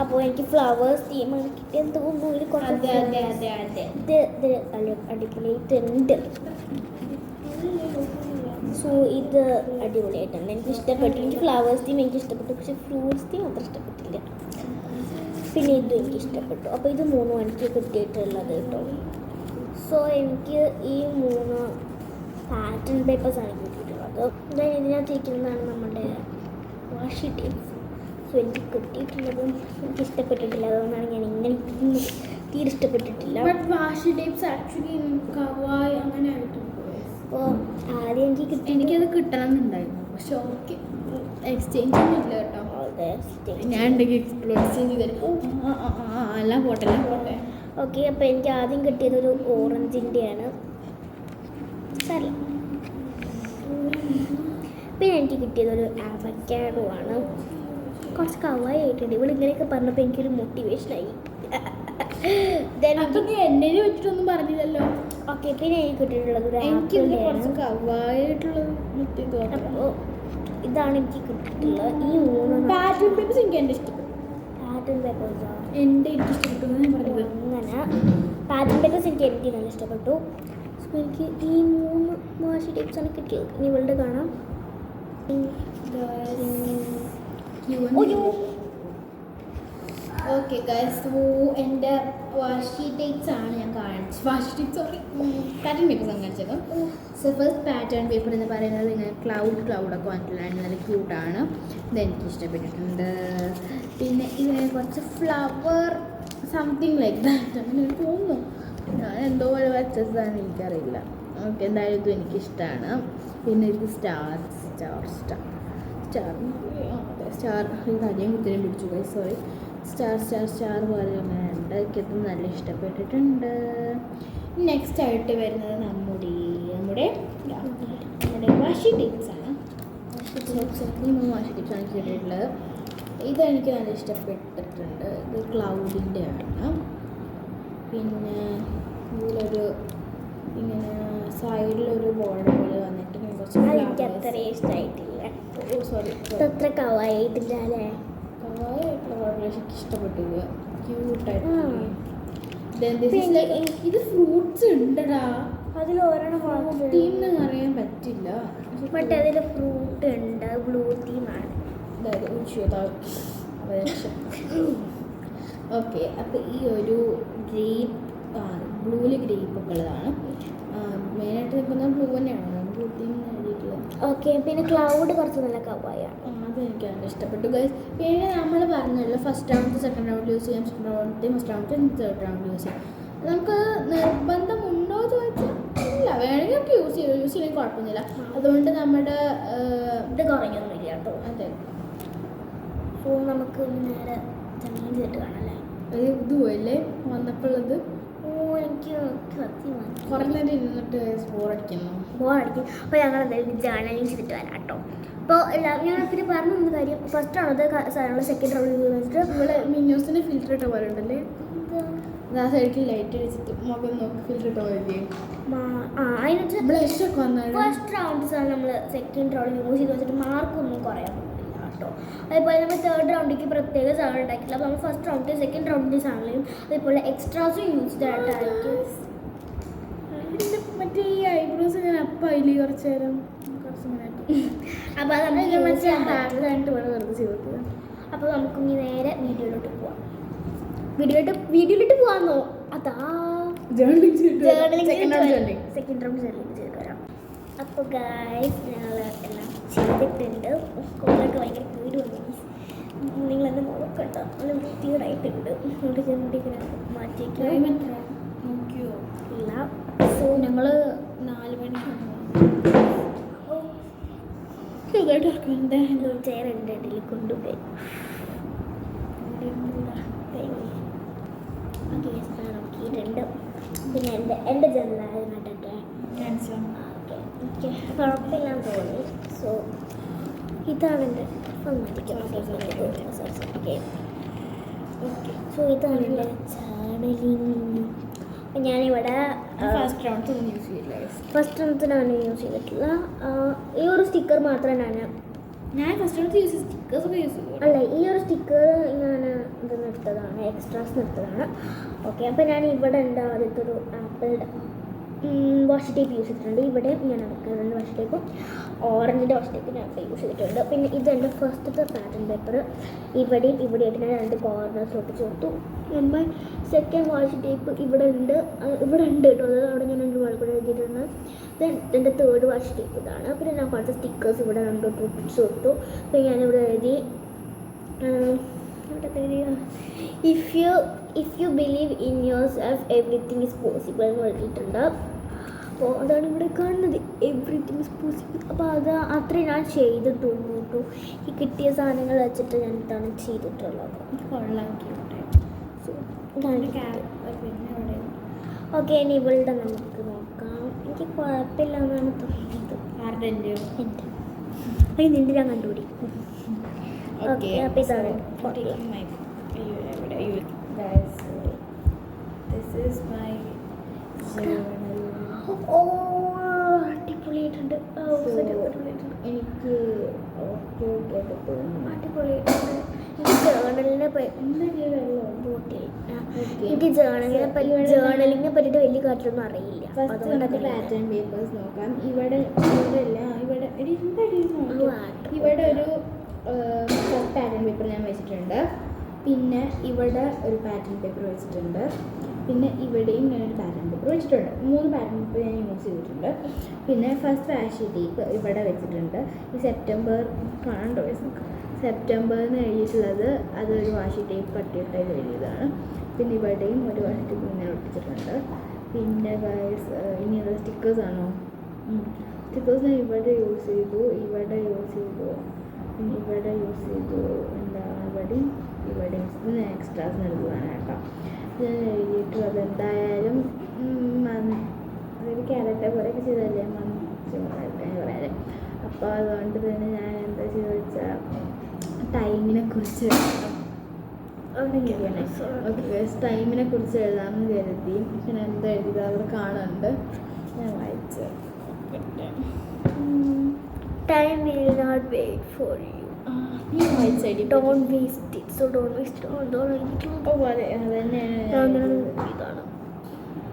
അപ്പോൾ എനിക്ക് ഫ്ലവേഴ്സ് തീമാണ് കിട്ടിയെന്ന് തോന്നുന്നു. ഇതിൽ കുറച്ച് ഇത് അടിപൊളിയായിട്ടുണ്ട്. സോ ഇത് അടിപൊളിയായിട്ടുണ്ട്, എനിക്ക് ഇഷ്ടപ്പെട്ടു. എനിക്ക് ഫ്ലവേഴ്സ് തീം എനിക്ക് ഇഷ്ടപ്പെട്ടു, പക്ഷേ ഫ്രൂട്ട്സ് തീം അത്ര ഇഷ്ടപ്പെട്ടില്ല. പിന്നെ ഇതും എനിക്ക് ഇഷ്ടപ്പെട്ടു. അപ്പോൾ ഇത് മൂന്നും എനിക്ക് കിട്ടിയിട്ടുള്ളത് കേട്ടോ. സോ എനിക്ക് ഈ 3 പാറ്റേൺ പേപ്പേഴ്സാണ് കിട്ടിയിട്ടുള്ളത്. എന്തായാലും ഇതിനകത്തിരിക്കുന്നതാണ് നമ്മുടെ വാഷി ടേപ്സ്. സോ എനിക്ക് കിട്ടിയിട്ടുള്ളതും എനിക്ക് ഇഷ്ടപ്പെട്ടിട്ടില്ല, അതുകൊണ്ടാണ് ഞാൻ ഇങ്ങനെ ഇരിക്കുന്നത്. തീരെ ഇഷ്ടപ്പെട്ടിട്ടില്ല. ബട്ട് വാഷി ടേപ്സ് ആക്ച്വലി കവായി അങ്ങനെ ആയിട്ടുണ്ട്. അപ്പോൾ ആദ്യം എനിക്കത് കിട്ടണം എന്നുണ്ടായിരുന്നു, പക്ഷെ ഓക്കെ എക്സ്ചേഞ്ച് ഒന്നും ഇല്ല കേട്ടോ. ഞാൻ ഉണ്ടെങ്കിൽ എക്സ്ചേഞ്ച് തരും. എല്ലാം പോട്ടെ, എല്ലാം പോട്ടെ. ഓക്കെ, അപ്പോൾ എനിക്ക് ആദ്യം കിട്ടിയതൊരു ഓറഞ്ചിൻ്റെയാണ്. സരി. പിന്നെ എനിക്ക് കിട്ടിയതൊരു അവക്കാഡോ ആണ്. കുറച്ച് കവായി ആയിട്ടുണ്ട്. ഇവിടെ ഇങ്ങനെയൊക്കെ പറഞ്ഞപ്പോൾ എനിക്കൊരു മോട്ടിവേഷനായി. എന്നെ വെച്ചിട്ടൊന്നും പറഞ്ഞില്ലല്ലോ. ഓക്കെ, പിന്നെ എനിക്ക് കിട്ടിയിട്ടുള്ളത് ഒരു എനിക്ക് ആപ്പിളിൻ്റെയാണ്. കവായിട്ടുള്ളത്. അപ്പോൾ ഇതാണ് എനിക്ക് കിട്ടിയിട്ടുള്ളത്. ഈ 3 പാറ്റേൺ പേപ്പേഴ്സ് എനിക്ക് എൻ്റെ ഇഷ്ടപ്പെട്ടു. പാറ്റേൺ പേപ്പേഴ്സാണ് എൻ്റെ എനിക്ക് ഇഷ്ടപ്പെട്ടു ഞാൻ പറഞ്ഞത്. അങ്ങനെ പാറ്റേൺ പേപ്പേഴ്സ് എനിക്ക് നല്ല ഇഷ്ടപ്പെട്ടു. സോ എനിക്ക് ഈ 3 വാഷി ടേപ്സാണ് കിട്ടിയത്. ഇനി ഇവളുടെ കാണാം. ഓക്കെ ഗൈസ്, സോ എൻ്റെ വാഷി ടേപ്സ് ആണ് ഞാൻ കാണിച്ചത്. വാഷി ടേപ്സ് സോറി പാറ്റേൺ പേപ്പേഴ്സ് ആണ് കാണിച്ചത്. സോ ഫസ്റ്റ് പാറ്റേൺ പേപ്പർ എന്ന് പറയുന്നത് ഇങ്ങനെ ക്ലൗഡൊക്കെ വന്നിട്ടുള്ളതാണ്. നല്ല ക്യൂട്ടാണ്. ഇതെനിക്ക് ഇഷ്ടപ്പെട്ടിട്ടുണ്ട്. പിന്നെ ഇതിനെ കുറച്ച് ഫ്ലവർ സംതിങ് ലൈക്ക് ദാറ്റ് അങ്ങനെ എനിക്ക് തോന്നുന്നു. ഞാൻ എന്തോ പോലെ വരച്ചതാണ്, എനിക്കറിയില്ല. ഓക്കെ, എന്തായാലും ഇതും എനിക്കിഷ്ടമാണ്. പിന്നെ ഇത് സ്റ്റാർ കാര്യം കുത്തിനും പിടിച്ചു പോയി, സോറി. സ്റ്റാർ പോലെ അങ്ങനെ ഉണ്ട്. എനിക്കതും നല്ല ഇഷ്ടപ്പെട്ടിട്ടുണ്ട്. നെക്സ്റ്റ് ആയിട്ട് വരുന്നത് നമ്മുടെ വാഷി ടേപ്സ് ആണ്. ഈ 3 വാഷി ടേപ്സ് ആണ് എനിക്ക് കിട്ടിയിട്ടുള്ളത്. ഇതെനിക്ക് നല്ല ഇഷ്ടപ്പെട്ടിട്ടുണ്ട്. ഇത് ക്ലൗഡിൻ്റെ ആണ്. പിന്നെ ഇതിലൊരു ഇങ്ങനെ സൈഡിലൊരു ബോർഡർ പോലെ വന്നിട്ട് കുറച്ച് എനിക്ക് അത്ര ഇഷ്ടമായിട്ടില്ല. സോറി, അത്ര കവായിട്ടില്ല അല്ലേ? കവായിട്ടുള്ള ബോർഡർ എനിക്ക് ഇഷ്ടപ്പെട്ടു. ക്യൂട്ടായിട്ട്. ഇത് ഫ്രൂട്ട്സ് ഉണ്ടടാ. അതിൽ ഒരെണ്ണം തീം അറിയാൻ പറ്റില്ല. ബട്ട് അതിൽ ഫ്രൂട്ട് ഉണ്ട്. ബ്ലൂ തീമാണ്. ഓക്കെ, അപ്പോൾ ഈ ഒരു ഗ്രേപ്പ് ബ്ലൂവിൽ ഗ്രേപ്പ് ഒക്കെ ഉള്ളതാണ്. മെയിനായിട്ട് നിൽക്കുന്നത് ബ്ലൂ തന്നെയാണ്. ബ്ലൂ തീം എഴുതിയിട്ടുള്ളത്. ഓക്കെ, പിന്നെ ക്ലൗഡ് കുറച്ച് നല്ല കവായാണ്. അതെനിക്ക് നല്ല ഇഷ്ടപ്പെട്ടു ഗൈസ്. പിന്നെ നമ്മൾ പറഞ്ഞല്ലോ first round second round use ചെയ്യാം, second round first round third round use ചെയ്യാം. നമുക്ക് നിർബന്ധമുണ്ടോ ചോദിച്ചാൽ ഇല്ല, വേണമെങ്കിൽ നമുക്ക് യൂസ് ചെയ്യണമെങ്കിൽ കുഴപ്പമൊന്നുമില്ല. അതുകൊണ്ട് നമ്മുടെ ഇത് കുറഞ്ഞൊന്നുമില്ല കേട്ടോ. അതെ. സോ നമുക്ക് നേരെ ജമീൻ ചെയ്തിട്ട് കാണാല്ലേ. അത് ഇതുപോലെ വന്നപ്പോഴുള്ളത്. എനിക്ക് കുറേ നേരം ഇരുന്നിട്ട് ബോറടിക്കും. അപ്പോൾ ഞങ്ങൾ എന്തായാലും ജേർണലിങ് ചെയ്തിട്ട് വരാം കേട്ടോ. അപ്പോൾ ഞാൻ പിന്നെ പറഞ്ഞു തന്ന കാര്യം ഫസ്റ്റ് റൗണ്ട് സാധനങ്ങൾ സെക്കൻഡ് റൗണ്ട് വെച്ചിട്ട് ഇവിടെ മിന്നോസിന് ഫിൽറ്റർ ഇട്ട പോലെ ഉണ്ടല്ലേ. ആ സൈഡിൽ ലൈറ്റ് അടിച്ചിട്ട് മുഖം നോക്കി ഫിൽറ്റർ ഇട്ട പോലെ. അതിനകത്ത് ബ്ലഷൊക്കെ വന്നാണ്. ഫസ്റ്റ് റൗണ്ട് നമ്മൾ സെക്കൻഡ് റൗണ്ട് യൂസ് ചെയ്ത് വെച്ചിട്ട് മാർക്കൊന്നും കുറയാൻ പറ്റില്ല കേട്ടോ. അതേപോലെ നമ്മൾ തേർഡ് റൗണ്ടിലേക്ക് പ്രത്യേക സാധനം ഉണ്ടാക്കില്ല. അപ്പോൾ നമ്മൾ ഫസ്റ്റ് റൗണ്ടിൽ സെക്കൻഡ് റൗണ്ടിൽ സാധനങ്ങളും അതേപോലെ എക്സ്ട്രാസും യൂസ് ചെയ്തിട്ടായിരിക്കും. മറ്റേ ഈ ഐബ്രോസ് ഞാൻ അപ്പം അതിൽ കുറച്ച് നേരം അപ്പോൾ അത് നമുക്ക് ഹാൻഡ് വേണം വെറുതെ ചെയ്തത്. അപ്പോൾ നമുക്കിനി നേരെ വീഡിയോയിലോട്ട് പോവാം. വീഡിയോയിലോട്ട് പോവാന്നോ? അതാ സെക്കൻഡ് റൗണ്ട് ജേർണലിങ് ചെയ്ത് വരാം. അപ്പോൾ ഗൈസ് ഞങ്ങൾ എല്ലാം ചെയ്തിട്ടുണ്ട്. കോളൊക്കെ ഭയങ്കര വീട് വന്നു. നിങ്ങളെന്നെ നോക്കണ്ട, നല്ല വൃത്തികേടായിട്ടുണ്ട്. അതുകൊണ്ട് ചെന്നിട്ട് ഇങ്ങനെ മാറ്റിയേക്കും. നോക്കിയോ ഇല്ല. സോ ഞങ്ങൾ 4 മണിക്ക് സുഖമായിട്ട് ഇറക്കുന്നുണ്ട്. ചെയർ എൻ്റെ ഇടയിൽ കൊണ്ടുപോയി നോക്കിയിട്ടുണ്ട്. പിന്നെ എൻ്റെ ജനലായതിനോട്ടൊക്കെ ഓക്കെ ഓക്കെ കുഴപ്പമില്ലാന്ന് തോന്നി. സോ ഇതാണ് എൻ്റെ ഓക്കെ. സോ ഇതാണ് എൻ്റെ ചാനലിങ്. ഞാനിവിടെ ഫസ്റ്റ് യൂസ് ചെയ്യില്ല. ഫസ്റ്റ് റൗണ്ടിനാണ് യൂസ് ചെയ്തിട്ടുള്ള ഈ ഒരു സ്റ്റിക്കർ മാത്രമേ ഞാൻ ഫസ്റ്റ് റൗണ്ട് യൂസ് സ്റ്റിക്കേഴ്സൊക്കെ യൂസ് ചെയ്യും. അല്ല, ഈ ഒരു സ്റ്റിക്കർ ഞാൻ ഇതൊന്നും എടുത്തതാണ്, എക്സ്ട്രാസ് എടുത്തതാണ്. ഓക്കെ, അപ്പോൾ ഞാൻ ഇവിടെ ഉണ്ട് ആദ്യത്തെ ഒരു ആപ്പിളുടെ വാഷ് ടേപ്പ് യൂസ് ചെയ്തിട്ടുണ്ട്. ഇവിടെ ഞാൻ എടുക്കുന്നുണ്ട് വാഷ് ടേപ്പും ഓറഞ്ചിൻ്റെ വാഷ് ടേപ്പ് ഞാൻ യൂസ് ചെയ്തിട്ടുണ്ട്. പിന്നെ ഇതെൻ്റെ ഫസ്റ്റത്തെ പാറ്റേൺ പേപ്പർ. ഇവിടെയായിട്ട് ഞാൻ 2 കോർണേഴ്സ് ഒട്ടിച്ച് കൊടുത്തു. എൻ്റെ സെക്കൻഡ് വാഷ് ടേപ്പ് ഇവിടെ ഉണ്ട് കേട്ടോ. അത് അവിടെ ഞാൻ 2 വാൾ കൂടെ എഴുതിയിട്ടുണ്ട്. ദെൻ എൻ്റെ തേർഡ് വാഷ് ടേപ്പ് ഇതാണ്. പിന്നെ ഞാൻ കുറച്ച് സ്റ്റിക്കേഴ്സ് ഇവിടെ 2 ഒട്ടിച്ച് കൊടുത്തു. പിന്നെ ഞാനിവിടെ എഴുതി if you believe in your self everything is possible എന്ന് എഴുതിയിട്ടുണ്ട്. അപ്പോൾ അതാണ് ഇവിടെ കാണുന്നത്, എവറിത്തിങ് ഈസ് പോസിബിൾ. അപ്പോൾ അത് അത്രയും ഞാൻ ചെയ്തിട്ടുള്ളൂ കേട്ടോ. ഈ കിട്ടിയ സാധനങ്ങൾ വെച്ചിട്ട് ഞാൻ ഇതാണ് ചെയ്തിട്ടുള്ളത്. ഓക്കെ, ഇനി ഇവളുടെ നമുക്ക് നോക്കാം. എനിക്ക് കുഴപ്പമില്ല എന്നാണ് തോന്നിയത്. എൻ്റെ നിൻ്റെ ഞാൻ കണ്ടുപിടിക്കും. ഓക്കെ, അപ്പോൾ ഇതാണ് അടിപൊളിയായിട്ടുണ്ട്. എനിക്ക് അടിപൊളിയായിട്ടുണ്ട്. എനിക്ക് ജേർണലിങ്ങിനെ പറ്റിയിട്ട് വലിയ കാര്യമൊന്നും അറിയില്ല. പാറ്റേൺ പേപ്പേഴ്സ് നോക്കാം. ഇവിടെ ഒരു പാറ്റേൺ പേപ്പർ ഞാൻ വെച്ചിട്ടുണ്ട്. പിന്നെ ഇവിടെ ഒരു പാറ്റേൺ പേപ്പർ വെച്ചിട്ടുണ്ട്. പിന്നെ ഇവിടെയും ഞാനൊരു പാറ്റേൺ പേപ്പർ വെച്ചിട്ടുണ്ട്. 3 പാറ്റേൺ പേപ്പർ ഞാൻ യൂസ് ചെയ്തിട്ടുണ്ട്. പിന്നെ ഫസ്റ്റ് വാഷ് ടേപ്പ് ഇവിടെ വെച്ചിട്ടുണ്ട്. ഈ സെപ്റ്റംബർ കാണണ്ടോ, സെപ്റ്റംബറിന് എഴുതിയിട്ടുള്ളത് അതൊരു വാഷി ടേപ്പ് കട്ടിയിട്ട് എഴുതിയതാണ്. പിന്നെ ഇവിടെയും ഒരു വാഷി ടേപ്പ് ഇങ്ങനെ ഒട്ടിച്ചിട്ടുണ്ട്. പിന്നെ ഇനിയുള്ള സ്റ്റിക്കേഴ്സാണോ? സ്റ്റിക്കേഴ്സ് ഞാൻ ഇവിടെ യൂസ് ചെയ്തു, ഇവിടെ യൂസ് ചെയ്തു, പിന്നെ ഇവിടെ യൂസ് ചെയ്തു. ഇവിടെ ഞാൻ എക്സ്ട്രാസിന് എടുത്തതാണ് കേട്ടോ. ഞാൻ എഴുതിയിട്ടുള്ളത് എന്തായാലും അതൊരു ക്യാരക്ടർ പോലെയൊക്കെ ചെയ്തല്ലേ പറയാതെ. അപ്പോൾ അതുകൊണ്ട് തന്നെ ഞാൻ എന്താ ചെയ്തെന്ന് വെച്ചാൽ ടൈമിനെ കുറിച്ച് എഴുതാമെന്ന് കരുതി. ഞാൻ എന്താ എഴുതിയത് അവിടെ കാണുന്നുണ്ട്, ഞാൻ വായിച്ച്. Time will not wait for you. Don't waste it. So don't waste it. Don't waste it. ഓ അതെ, അത് തന്നെയാണ് ഇതാണ്.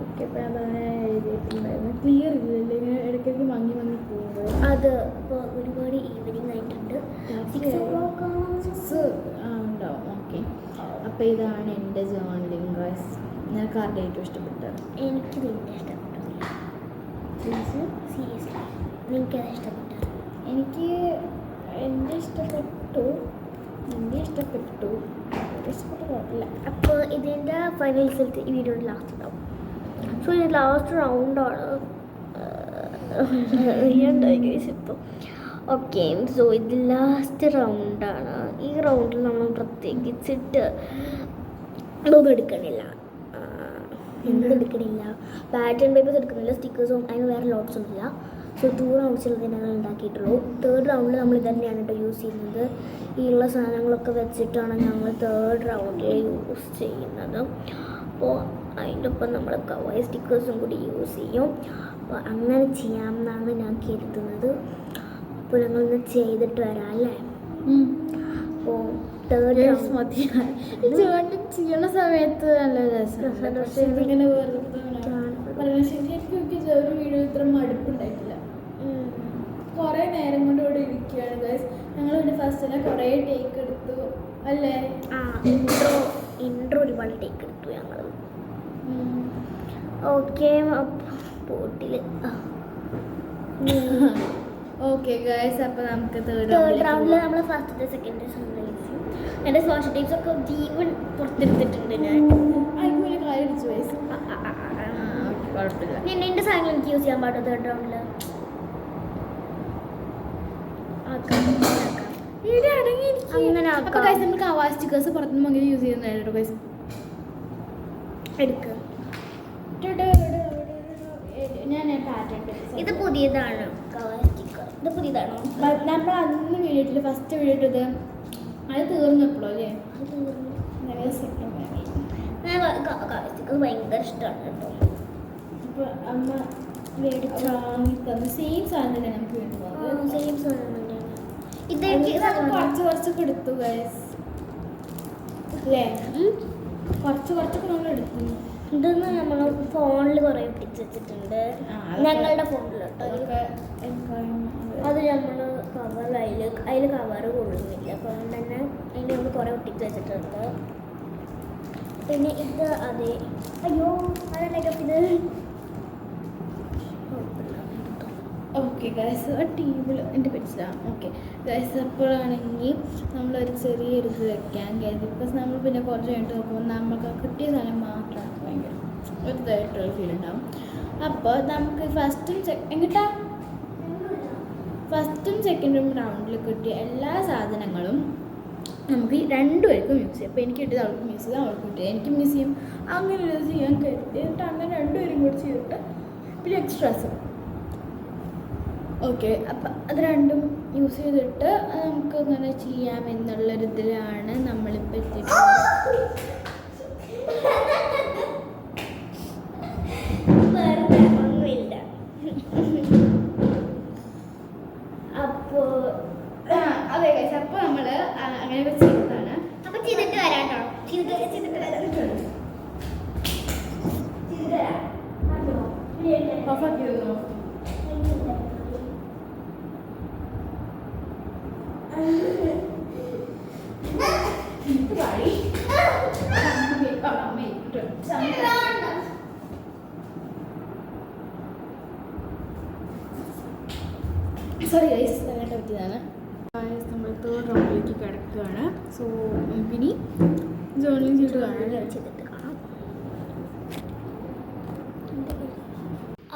ഓക്കെ, അപ്പോൾ അതാണ് എഴുതിയിട്ടുണ്ടായിരുന്നു. ക്ലിയർ ഇല്ലല്ലേ, ഇങ്ങനെ ഇടയ്ക്കിടയ്ക്ക് മങ്ങി പോകുന്നത്. അത് ഇപ്പോൾ ഒരുപാട് ഈവനിങ് ആയിട്ടുണ്ട്. 6 o'clock ഉണ്ടാവും. ഓക്കെ, അപ്പോൾ ഇതാണ് എൻ്റെ ജേർണലിംഗ് ഗൈസ്. നിനക്ക് ആരുടെ ഏറ്റവും ഇഷ്ടപ്പെട്ടത്? എനിക്ക് നിന്നെ ഇഷ്ടപ്പെട്ടു. സീരിയസ്ലി നിനക്കത് ഇഷ്ടപ്പെട്ടു? എനിക്ക് എൻ്റെ ഇഷ്ടപ്പെട്ടു, നിന്നെ ഇഷ്ടപ്പെട്ടു, ഇഷ്ടപ്പെട്ടില്ല. അപ്പോൾ ഇതിൻ്റെ ഫൈനൽ റിസൾട്ട് ഈ വീഡിയോയുടെ ലാസ്റ്റ് ഉണ്ടാവും. സോ ഇത് ലാസ്റ്റ് റൗണ്ടാണ്. ഇപ്പോൾ ഓക്കെ, സോ ഇത് ലാസ്റ്റ് റൗണ്ടാണ്. ഈ റൗണ്ടിൽ നമ്മൾ പ്രത്യേകിച്ചിട്ട് ഒന്നും എടുക്കണില്ല. എന്തെടുക്കണില്ല, പാറ്റേൺ പേപ്പേഴ്സ് എടുക്കുന്നില്ല, സ്റ്റിക്കേഴ്സും അതിന് വേറെ ലോട്ട്സ് ഒന്നുമില്ല. സോ 2 റൗണ്ട്സിൽ ഞങ്ങൾ ഉണ്ടാക്കിയിട്ടുള്ളൂ. 3rd റൗണ്ടിൽ നമ്മൾ ഇത് തന്നെയാണ് കേട്ടോ യൂസ് ചെയ്യുന്നത്. ഈ ഉള്ള സാധനങ്ങളൊക്കെ വെച്ചിട്ടാണ് ഞങ്ങൾ 3rd റൗണ്ടിൽ യൂസ് ചെയ്യുന്നത്. അപ്പോൾ അതിൻ്റെ ഒപ്പം നമ്മൾ കവായി സ്റ്റിക്കേഴ്സും കൂടി യൂസ് ചെയ്യും. അപ്പോൾ അങ്ങനെ ചെയ്യാമെന്നാണ് ഞാൻ കരുതുന്നത്. അപ്പോൾ ഞങ്ങളിന്ന് ചെയ്തിട്ട് വരാം അല്ലേ? അപ്പോൾ 3rd റൗണ്ട് ചെയ്യണ സമയത്ത് നല്ല രസമാണ്. പക്ഷേ ഇതിങ്ങനെ വെറുതെ ഒരു വീഡിയോ ഇത്ര മടുപ്പുണ്ടായിട്ടില്ല. കുറേ നേരം കൊണ്ട് ഇവിടെ ഇരിക്കുകയാണ് ഗൈസ്. ഞങ്ങൾ പിന്നെ ഫസ്റ്റ് തന്നെ കുറേ ടേക്ക് എടുത്തു അല്ലേ? ഇൻട്രോ ഒരുപാട് ടേക്ക് എടുത്തു ഞങ്ങൾ. ഓക്കെ, ബോട്ടിൽ ഓക്കെ ഗൈസ്. അപ്പോൾ നമുക്ക് 3rd റൗണ്ടിൽ നമ്മൾ ഫസ്റ്റ് സെക്കൻഡ് എൻ്റെ വാഷ് ടേപ്സ് ഒക്കെ ജീവൻ പുറത്തെടുത്തിട്ടുണ്ട് ഞാൻ. അതിന് കാര്യം അടിച്ചു ഗൈസ്. കുഴപ്പമില്ല. നിന്റെ സാധനങ്ങൾ എനിക്ക് യൂസ് ചെയ്യാൻ പാട്ടോ തേർഡ് റൗണ്ടിൽ? അങ്ങനെ അപ്പോൾ ഗൈസ് നമുക്ക് കവാ സ്റ്റിക്കേഴ്സ് പുറത്തുനിന്ന് അങ്ങനെ യൂസ് ചെയ്യുന്നതായിട്ട് ഗൈസ്. എടുക്കുക. ഞാൻ പാറ്റേൺ ഇത് പുതിയതാണ് സ്റ്റിക്കർ. ഇത് പുതിയതാണോ? നമ്മൾ അന്ന് വീഡിയോയിൽ ഫസ്റ്റ് വീഡിയോ ഇത് അത് തീർന്നപ്പോഴോ അല്ലേ? സ്റ്റിക്കർ ഭയങ്കര ഇഷ്ടമാണ് കേട്ടോ. അപ്പോൾ അമ്മ മേടിച്ച സെയിം സാധനം തന്നെ നമുക്ക് വേണ്ടി സെയിം സാധനം കുറച്ചൊക്കെ എടുത്തു ഗൈസ് അല്ലേ? കുറച്ചൊക്കെ നമ്മൾ എടുത്തു. ഇതൊന്ന് നമ്മൾ ഫോണിൽ കുറേ ഒട്ടിച്ച് വെച്ചിട്ടുണ്ട്, ഞങ്ങളുടെ ഫോണിൽ. അത് നമ്മൾ കവർ അതിൽ കവർ കൊള്ളുന്നില്ല, അപ്പോൾ അതുകൊണ്ട് തന്നെ അതിന് നമ്മൾ കുറേ ഒട്ടിച്ച് വെച്ചിട്ടുണ്ട്. പിന്നെ ഇത് അതെ, അയ്യോ അതല്ലേ ഇത്. ഓക്കെ ഗൈസ്, ആ ടേബിൾ എൻ്റെ പഠിച്ചതാണ്. ഓക്കെ ഗൈസ്, അപ്പോഴാണെങ്കിൽ നമ്മളൊരു ചെറിയൊരു ഇത് വെക്കാൻ കരുതി. ബിക്കോസ് നമ്മൾ പിന്നെ കുറച്ച് കഴിഞ്ഞിട്ട് നോക്കുമ്പോൾ നമുക്ക് കിട്ടിയ സാധനം മാത്രമാണ് ഭയങ്കര ഒരു ഇതായിട്ടുള്ള ഫീൽ ഉണ്ടാവും. അപ്പോൾ നമുക്ക് ഫസ്റ്റും സെക്കൻഡും റൗണ്ടിൽ കിട്ടിയ എല്ലാ സാധനങ്ങളും നമുക്ക് രണ്ടുപേർക്കും യൂസ് ചെയ്യാം. അപ്പോൾ എനിക്ക് കിട്ടിയത് അവൾക്ക് യൂസ് ചെയ്യാം, അവൾക്ക് കിട്ടിയത് എനിക്ക് യൂസ് ചെയ്യും. അങ്ങനെ യൂസ് ചെയ്യാൻ കരുതി. എന്നിട്ട് അങ്ങനെ രണ്ടുപേരും കൂടി ചെയ്തിട്ട് പിന്നെ എക്സ്ട്രാസ്. ഓക്കെ, അപ്പം അത് രണ്ടും യൂസ് ചെയ്തിട്ട് നമുക്ക് ഇങ്ങനെ ചെയ്യാം എന്നുള്ളൊരിതിലാണ് നമ്മളിപ്പോൾ എത്തിയിട്ടുള്ളത്. അപ്പോൾ അതെ ഗൈസ്, അപ്പോൾ നമ്മൾ അങ്ങനെയൊക്കെ ചെയ്തതാണ്. അപ്പോൾ ചെയ്തിട്ട് വരാം കേട്ടോ. ചെയ്തിട്ട് വരാം. ഓഫാക്കി തരുമോ? സോറി ഗൈസ്, അങ്ങോട്ട് പറ്റിയതാണ്. നമ്മൾ തേർഡ് റൗണ്ടിലേക്ക് കിടക്കുകയാണ്. സോ നമുക്കിനി ജോലിയും ചെയ്തിട്ട് കാണാം.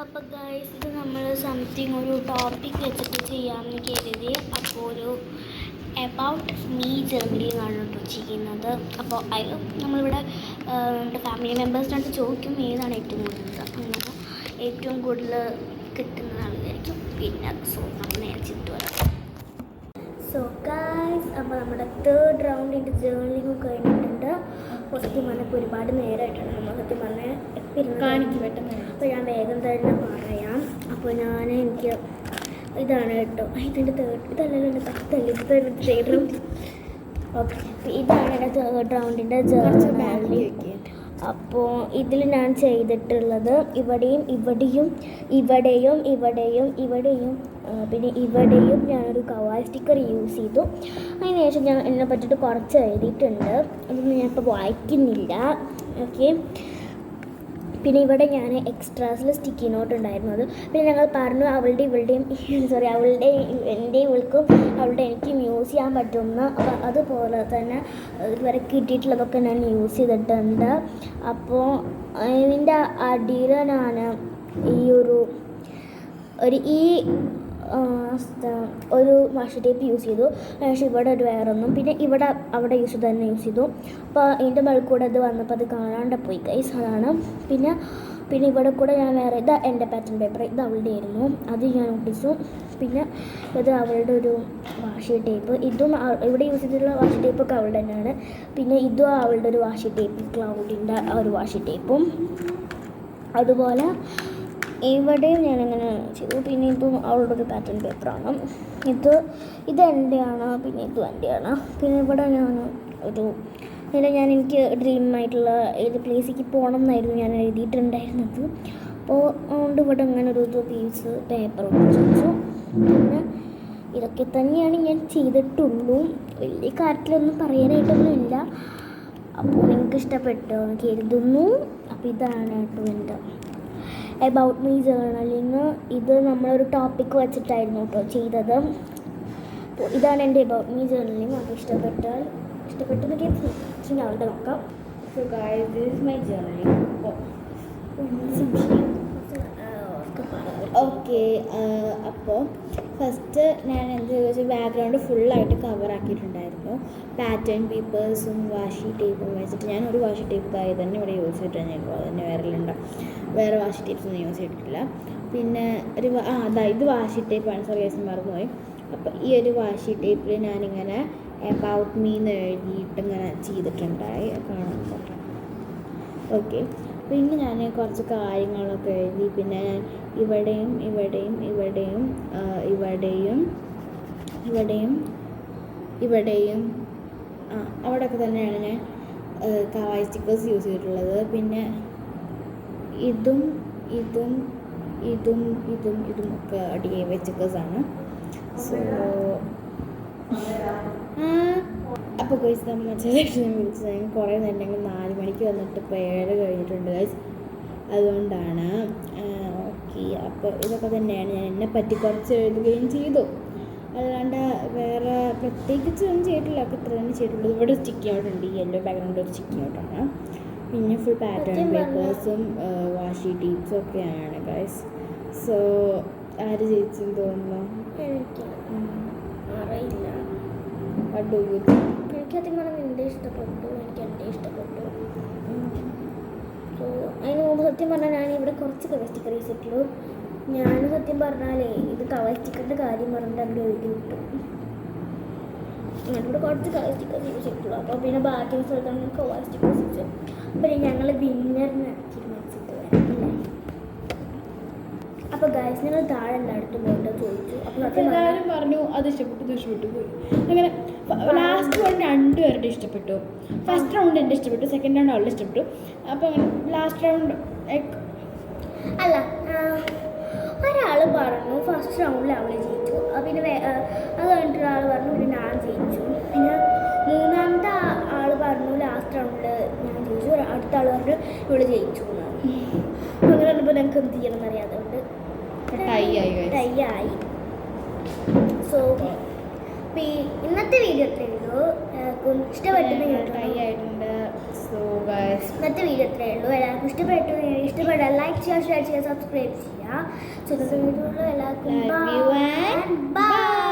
അപ്പോൾ ഗൈസ്, ഇത് നമ്മൾ സംതിങ് ഒരു ടോപ്പിക് വെച്ചിട്ട് ചെയ്യാമെന്ന് കരുതി. അപ്പോൾ ഒരു എബൌട്ട് മീ ജേർണലിംഗ് ആണ് കേട്ടോ ചെയ്യുന്നത്. അപ്പോൾ അതിൽ നമ്മളിവിടെ നമ്മുടെ ഫാമിലി മെമ്പേഴ്സിനോട് ചോദിക്കും ഏതാണ് ഏറ്റവും കൂടുതൽ, അങ്ങനെ ഏറ്റവും കൂടുതൽ കിട്ടുന്നതാണ് വിചാരിക്കും. പിന്നെ സോ നമ്മൾ നേരെ ചെയ്തിട്ട് വരാം. സോ ഗൈസ്, അപ്പോൾ നമ്മുടെ തേർഡ് റൗണ്ടിൻ്റെ ജേർണലിംഗ് കഴിഞ്ഞിട്ടുണ്ട്. സത്യം പറഞ്ഞപ്പോൾ ഒരുപാട് നേരമായിട്ടാണ് നമ്മൾ സത്യം പറഞ്ഞാൽ കാണിക്കും പെട്ടെന്ന്. അപ്പോൾ ഞാൻ വേഗം തന്നെ പറയാം. അപ്പോൾ എനിക്ക് ഇതാണ് കേട്ടോ, ഇതിൻ്റെ ഇതല്ലല്ലോ എൻ്റെ പത്തല്ല, തേർഡ് റൗണ്ട്. ഓക്കെ, ഇതാണ് എൻ്റെ തേർഡ് റൗണ്ടിൻ്റെ ജേർണലിംഗ്. അപ്പോൾ ഇതിൽ ഞാൻ ചെയ്തിട്ടുള്ളത് ഇവിടെയും പിന്നെ ഇവിടെയും ഞാനൊരു കവാ സ്റ്റിക്കർ യൂസ് ചെയ്തു. അതിനുശേഷം ഞാൻ എന്നെ പറ്റിയിട്ട് കുറച്ച് എഴുതിയിട്ടുണ്ട്, അതൊന്നും ഞാനിപ്പോൾ വായിക്കുന്നില്ല. ഓക്കെ, പിന്നെ ഇവിടെ ഞാൻ എക്സ്ട്രാസിൽ സ്റ്റിക്കി നോട്ട് ഉണ്ടായിരുന്നത്. പിന്നെ ഞങ്ങൾ പറഞ്ഞു എൻ്റെ ഇവൾക്കും അവളുടെ എനിക്കും യൂസ് ചെയ്യാൻ പറ്റുമെന്ന്. അപ്പോൾ അതുപോലെ തന്നെ ഇതുവരെ കിട്ടിയിട്ടുള്ളതൊക്കെ ഞാൻ യൂസ് ചെയ്തിട്ടുണ്ട്. അപ്പോൾ ഇതിൻ്റെ അടിയിൽ ഞാൻ ഒരു വാഷി ടേപ്പ് യൂസ് ചെയ്തു. പക്ഷേ ഇവിടെ ഒരു വേറൊന്നും, പിന്നെ അവിടെ യൂസ് ചെയ്തു. അപ്പോൾ ഇതിൻ്റെ മേളിൽ കൂടെ ഇത് വന്നപ്പോൾ അത് കാണാണ്ട് പോയി ഗൈസ്, അതാണ്. പിന്നെ ഇവിടെ കൂടെ ഞാൻ വേറെ ഇത് എൻ്റെ പാറ്റേൺ പേപ്പർ, ഇത് അവളുടെ ആയിരുന്നു, അത് ഞാൻ ഒട്ടിച്ചു. പിന്നെ ഇത് അവളുടെ ഒരു വാഷി ടേപ്പ്, ഇതും ഇവിടെ യൂസ് ചെയ്തിട്ടുള്ള വാഷി ടേപ്പൊക്കെ അവളുടെ തന്നെയാണ്. പിന്നെ ഇതും അവളുടെ ഒരു വാഷി ടേപ്പ്, ക്ലൗഡിൻ്റെ ആ ഒരു വാഷി ടേപ്പും. അതുപോലെ ഇവിടെയും ഞാനിങ്ങനെ ചെയ്തു. പിന്നെ ഇതും അവളുടെ ഒരു പാറ്റേൺ പേപ്പറാണ്. ഇത് എൻ്റെയാണ്, പിന്നെ ഇതും എൻ്റെയാണ്. പിന്നെ ഇവിടെ എനിക്ക് ഡ്രീമായിട്ടുള്ള ഏത് പ്ലേസിലേക്ക് പോകണം എന്നായിരുന്നു ഞാൻ എഴുതിയിട്ടുണ്ടായിരുന്നത്. അപ്പോൾ അതുകൊണ്ട് ഇവിടെ അങ്ങനെ ഒരു പീസ് പേപ്പർ ഒട്ടിച്ചു. പിന്നെ ഇതൊക്കെ തന്നെയാണ് ഞാൻ ചെയ്തിട്ടുള്ളൂ, വലിയ കാര്യത്തിലൊന്നും പറയാനായിട്ടൊന്നും ഇല്ല. അപ്പോൾ നിങ്ങൾക്ക് ഇഷ്ടപ്പെട്ടോ എന്ന് കരുതുന്നു. അപ്പോൾ ഇതാണ് കേട്ടോ എൻ്റെ എബൌട്ട് മീ ജേർണലിങ്. ഇത് നമ്മളൊരു ടോപ്പിക്ക് വെച്ചിട്ടായിരുന്നു കേട്ടോ ചെയ്തത്. അപ്പോൾ ഇതാണ് എൻ്റെ എബൌട്ട് മീ ജേർണലിങ്. അപ്പോൾ ഇഷ്ടപ്പെട്ടെന്ന് കരുതി നോക്കാം. So guys, this is my journaling. സംശയം ഓക്കെ. അപ്പോൾ ഫസ്റ്റ് ഞാൻ എന്ത് ചോദിച്ചാൽ ബാക്ക്ഗ്രൗണ്ട് ഫുള്ളായിട്ട് കവറാക്കിയിട്ടുണ്ടായിരുന്നു. പാറ്റേൺ പേപ്പേഴ്സും വാഷി ടേപ്പും വെച്ചിട്ട് ഞാൻ ഒരു വാഷി ടേപ്പ് ഇതായി തന്നെ ഇവിടെ യൂസ് ചെയ്തിട്ടാണ് ഞാൻ തന്നെ വേറെ വാഷി ടേപ്പ്സ് ഒന്നും യൂസ് ചെയ്തിട്ടില്ല. പിന്നെ ഇത് വാഷി ടേപ്പാണ്, സോറി ഗൈസ് മറന്നുപോയി. അപ്പോൾ ഈ ഒരു വാഷി ടേപ്പിൽ ഞാനിങ്ങനെ അബൌട്ട് മീ എന്ന് എഴുതിയിട്ട് ഇങ്ങനെ ചെയ്തിട്ടുണ്ടായി, കാണാൻ പറ്റും. ഓക്കെ, പിന്നെ ഞാൻ കുറച്ച് കാര്യങ്ങളൊക്കെ എഴുതി. പിന്നെ ഞാൻ ഇവിടെയും ഇവിടെയും ഇവിടെയും ഇവിടെയും ഇവിടെയും ഇവിടെയും അവിടെയൊക്കെ തന്നെയാണ് ഞാൻ കവായി സ്റ്റിക്കേഴ്സ് യൂസ് ചെയ്തിട്ടുള്ളത്. പിന്നെ ഇതും ഇതും ഇതും ഇതും ഇതും ഒക്കെ DIY സ്റ്റിക്കേഴ്സാണ്. സോ അപ്പോൾ ഗൈസ് നമ്മൾ വിളിച്ചത് ഞാൻ കുറേ നേരം 4 മണിക്ക് വന്നിട്ട് ഇപ്പോൾ 7 കഴിഞ്ഞിട്ടുണ്ട് ഗൈസ്, അതുകൊണ്ടാണ്. ഓക്കെ, അപ്പോൾ ഇതൊക്കെ തന്നെയാണ് ഞാൻ എന്നെപ്പറ്റി കുറച്ച് എഴുതുകയും ചെയ്തു. അല്ലാണ്ട് വേറെ പ്രത്യേകിച്ച് ഒന്നും ചെയ്തിട്ടില്ല, ഒക്കെ ഇത്ര തന്നെ ചെയ്തിട്ടുള്ളൂ. ഇവിടെ സ്റ്റിക്കി ഔട്ടുണ്ട്, ഈ യെല്ലോ ബാക്ക്ഗ്രൗണ്ട് ഒരു സ്റ്റിക്കി ഔട്ടാണ്. പിന്നെ ഫുൾ പാറ്റേൺ പേപ്പേഴ്സും വാഷി ടീപ്സും ഒക്കെയാണ് ഗൈസ്. സോ ആര് ജയിച്ചെന്ന് തോന്നുന്നു? എനിക്ക് അറിയില്ല. എനിക്ക് സത്യം പറഞ്ഞാൽ എൻ്റെ ഇഷ്ടപ്പെട്ടു, എനിക്ക് എൻ്റെ ഇഷ്ടപ്പെട്ടു. സോ അതിന് മുമ്പ് സത്യം പറഞ്ഞാൽ ഞാൻ ഇവിടെ കുറച്ച് കവർ സ്റ്റിക്കർ യൂസ് ചെയ്തിട്ടുള്ളൂ. ഞാൻ സത്യം പറഞ്ഞാലേ ഇത് കവർ സ്റ്റിക്കറിൻ്റെ കാര്യം പറഞ്ഞിട്ട് അവിടെ എഴുതി വിട്ടു. ഞാനിവിടെ കുറച്ച് കവർ സ്റ്റിക്കേഴ്സ് യൂസ് ചെയ്തിട്ടുള്ളൂ. അപ്പോൾ പിന്നെ ബാക്കിയുള്ള സ്ഥലത്താണ് കവർ സ്റ്റിക്കേഴ്സ് യൂസ് ചെയ്യും. പിന്നെ ഞങ്ങൾ വിന്നറിനെ തീരുമാനിച്ചിട്ട് വരാം അല്ലേ? അപ്പോൾ ഗൈസ് നിങ്ങൾ താഴെ എല്ലായിടത്തും പോയിട്ട് ചോദിച്ചു. അപ്പോൾ എല്ലാവരും പറഞ്ഞു അത് ഇഷ്ടപ്പെട്ടു പോയി. അങ്ങനെ ലാസ്റ്റ് റൗണ്ട് 2 പേരുടെ ഇഷ്ടപ്പെട്ടു. ഫസ്റ്റ് റൗണ്ട് എൻ്റെ ഇഷ്ടപ്പെട്ടു, സെക്കൻഡ് റൗണ്ട് അവളുടെ ഇഷ്ടപ്പെട്ടു. അപ്പോൾ അങ്ങനെ ലാസ്റ്റ് റൗണ്ട് അല്ല, ഒരാൾ പറഞ്ഞു ഫസ്റ്റ് റൗണ്ടിൽ അവൾ ജയിച്ചു. പിന്നെ അത് കഴിഞ്ഞിട്ട് ഒരാൾ പറഞ്ഞു പിന്നെ ഞാൻ ജയിച്ചു. പിന്നെ മൂന്നാമത്തെ ആൾ പറഞ്ഞു ലാസ്റ്റ് റൗണ്ടിൽ ഞാൻ ജയിച്ചു. അടുത്ത ആൾ പറഞ്ഞു ഇവിടെ ജയിച്ചു എന്നാണ്. അങ്ങനെ പറഞ്ഞപ്പോൾ ഞങ്ങൾക്ക് എന്ത് ചെയ്യണം എന്നറിയാത്തതുകൊണ്ട് ടൈ ആയി. സോ ഇന്നത്തെ വീഡിയോ അത്രയേ ഉള്ളൂ. എല്ലാവർക്കും ഇഷ്ടപ്പെട്ടെന്ന് ടൈ ആയിട്ടുണ്ട്. സോ ഇന്നത്തെ വീഡിയോ അത്രയേ ഉള്ളൂ. എല്ലാവർക്കും ഇഷ്ടപ്പെട്ടാൽ ലൈക്ക് ചെയ്യുക, ഷെയർ ചെയ്യുക, സബ്സ്ക്രൈബ് ചെയ്യുക. സോ ഇന്നത്തെ വീഡിയോ എല്ലാവർക്കും ബൈ.